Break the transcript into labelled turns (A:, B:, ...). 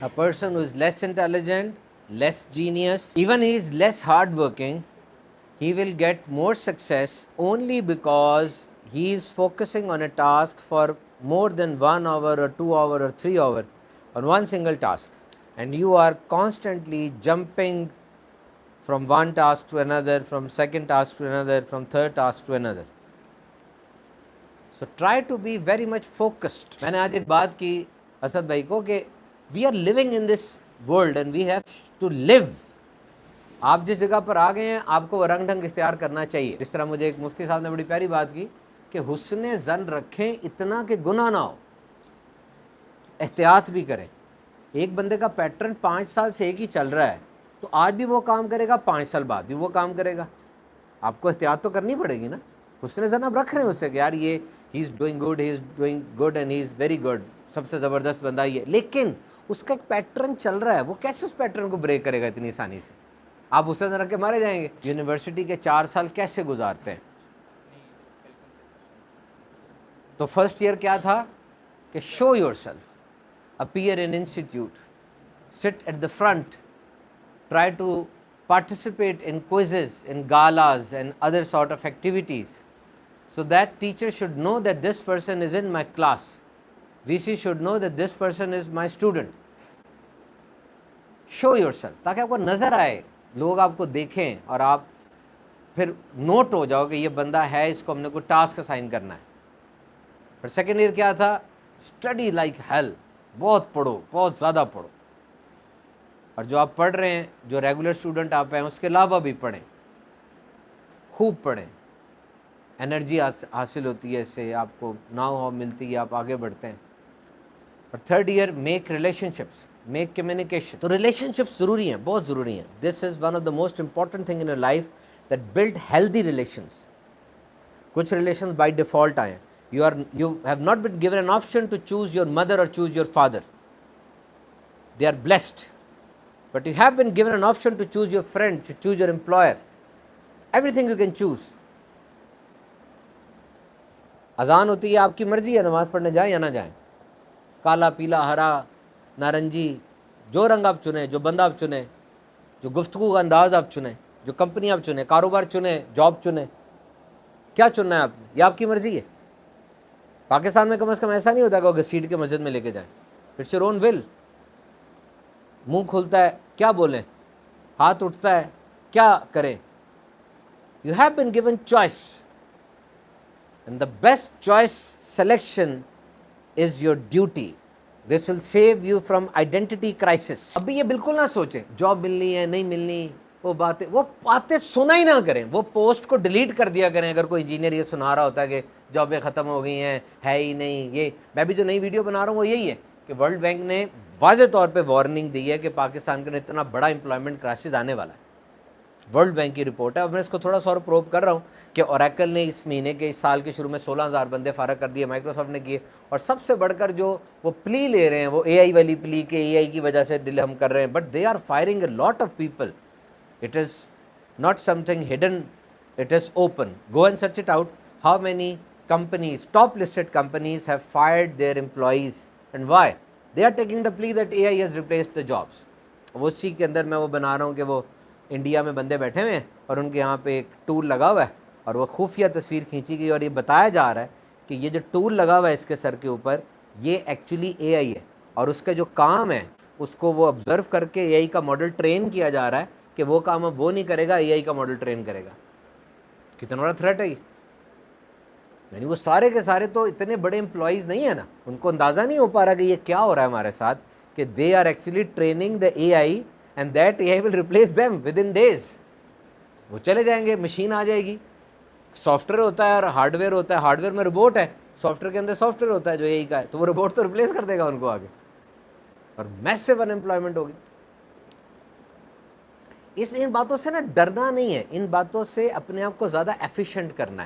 A: A person who is less intelligent, less genius, even he is less hardworking, he will get more success only because he is focusing on a task for more than 1 hour or 2 hour or 3 hour on one single task, and you are constantly jumping from one task to another, from second task to another, from third task to another. So try to be very much focused. मैंने आज एक बात की असद भाई को कि we are living in this world and we have to live. आप जिस जगह पर आ गए हैं आपको वो रंग ढंग इख्तियार करना चाहिए. जिस तरह मुझे एक मुफ्ती साहब ने बड़ी प्यारी बात की कि हुस्न ज़न रखें इतना कि गुनाह ना हो, एहतियात भी करें. एक बंदे का पैटर्न 5 साल से एक ही चल रहा है तो आज भी वो काम करेगा, 5 साल बाद भी वो काम करेगा. आपको एहतियात तो करनी पड़ेगी ना. हुस्न ज़न आप रख रहे हैं उससे कि यार ये he is doing good and he is very good, सबसे ज़बरदस्त बंदा ही है, लेकिन उसका एक पैटर्न चल रहा है, वो कैसे उस पैटर्न को ब्रेक करेगा इतनी आसानी से. आप उससे ज़रा के मारे जाएंगे. यूनिवर्सिटी के 4 साल कैसे गुजारते हैं. तो फर्स्ट ईयर क्या था कि show yourself, appear in institute, sit at the front, try to participate in quizzes, in galas and other sort of activities, so that teacher should know that this person is in my class, VC should know that this person is my student. Show yourself, ताकि आपको नज़र आए, लोग आपको देखें और आप फिर नोट हो जाओ कि ये बंदा है, इसको हमने कोई टास्क असाइन करना है. पर सेकेंड ईयर क्या था, स्टडी लाइक हेल, बहुत पढ़ो, बहुत ज़्यादा पढ़ो. और जो आप पढ़ रहे हैं, जो रेगुलर स्टूडेंट आप हैं, उसके अलावा भी पढ़ें, खूब पढ़ें. एनर्जी हासिल होती है इससे, आपको नाव मिलती है, आप आगे बढ़ते हैं. और third year make relationships, make communication. तो रिलेशनशिप्स ज़रूरी हैं, बहुत ज़रूरी हैं. This is one of the most important thing in your life, that build healthy relations. कुछ रिलेशंस बाय डिफ़ॉल्ट आए. You have not been given an option to choose your mother और choose your father. They are blessed. But you have been given an option to choose your friend, to choose your employer. Everything you can choose. अजान होती है, आपकी मर्जी है नमाज़ पढ़ने जाएं या ना जाएं. काला, पीला, हरा, नारंगी, जो रंग आप चुने, जो बंदा आप चुने, जो गुफ्तगू का अंदाज़ आप चुने, जो कंपनी आप चुने, कारोबार चुने, जॉब चुने, क्या चुनना है आपने, ये आपकी मर्जी है. पाकिस्तान में कम से कम ऐसा नहीं होता कि वो घसीट के मस्जिद में लेके जाएं. It's your own will. मुंह खुलता है क्या बोलें, हाथ उठता है क्या करें. You have been given choice and the best choice selection is your duty. This will save you from identity crisis. अभी ये बिल्कुल ना सोचें जॉब मिलनी है नहीं मिलनी, वो बातें सुना ही ना करें. वो पोस्ट को डिलीट कर दिया करें अगर कोई इंजीनियर ये सुना रहा होता है कि जॉबें ख़त्म हो गई हैं, है ही नहीं. ये मैं भी जो नई वीडियो बना रहा हूँ वो यही है कि वर्ल्ड बैंक ने वाज़े तौर पे वार्निंग दी है कि पाकिस्तान के इतना बड़ा एम्प्लॉयमेंट क्राइसिस आने वाला है. वर्ल्ड बैंक की रिपोर्ट है. और मैं इसको थोड़ा सा और प्रोब कर रहा हूँ कि ओरेकल ने इस महीने के, इस साल के शुरू में 16,000 बंदे फारग कर दिए, माइक्रोसॉफ्ट ने किए. और सबसे बढ़कर जो वो प्ली ले रहे हैं वो AI वाली प्ली के AI की वजह से दिल हम कर रहे हैं. But they are firing a lot of people. It is not something hidden, it is open. Go and search it out. How many companies, top listed companies have fired their employees and why. They are taking the plea that AI has replaced the jobs. वो उसी के अंदर मैं वो बना रहा हूँ कि वो इंडिया में बंदे बैठे हुए हैं और उनके यहाँ पे एक टूल लगा हुआ है और वो खुफिया तस्वीर खींची गई और ये बताया जा रहा है कि ये जो टूल लगा हुआ है इसके सर के ऊपर, ये एक्चुअली AI है. और उसका जो काम है उसको वो ऑब्ज़र्व करके AI का मॉडल ट्रेन किया जा रहा है कि वो काम अब वो नहीं करेगा, AI का मॉडल ट्रेन करेगा. कितना बड़ा थ्रेट है ये. यानी वो सारे के सारे तो इतने बड़े एम्प्लॉयज़ नहीं है ना, उनको अंदाज़ा नहीं हो पा रहा कि ये क्या हो रहा है हमारे साथ, कि they are actually training the AI and that AI will replace them with in days. वो चले जाएंगे, मशीन आ जाएगी. सॉफ्टवेयर होता है और हार्डवेयर होता है. हार्डवेयर में रोबोट है, सॉफ्टवेयर के अंदर सॉफ्टवेयर होता है जो AI का है, तो वो रोबोट तो रिप्लेस कर देगा उनको आगे और मैसिव अनएम्प्लॉयमेंट होगी. इन बातों से ना डरना नहीं है, इन बातों से अपने आप को ज़्यादा एफिशिएंट करना है.